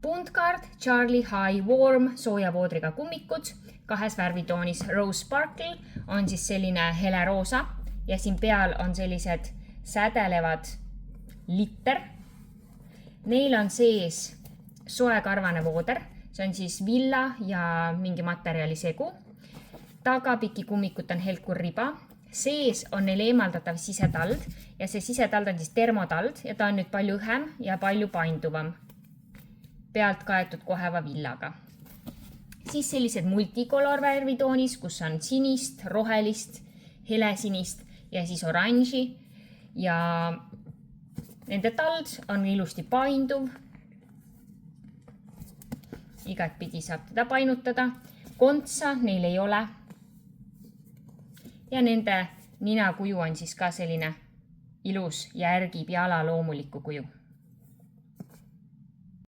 Puntkaart Charlie High Warm soojavoodriga kummikud, 2 värvitoonis Rose Sparkle on siis selline hele roosa ja siin peal on sellised sädelevad litter. Neil on sees soekarvane vooder, see on siis villa ja mingi materjali segu. Tagapiki kummikut on helkur riba. Sees on neil eemaldatav sisetald ja see sisetald on siis termotald ja ta on nüüd palju õhem ja palju painduvam. Pealt kaetud koheva villaga. Siis sellised multicolor värvitoonis, kus on sinist, rohelist, helesinist ja siis oranži. Ja nende tald on ilusti painduv. Igat pidi saab teda painutada. Kontsa neil ei ole. Ja nende ninakuju on siis ka selline ilus ja ärgib jala loomulikku kuju.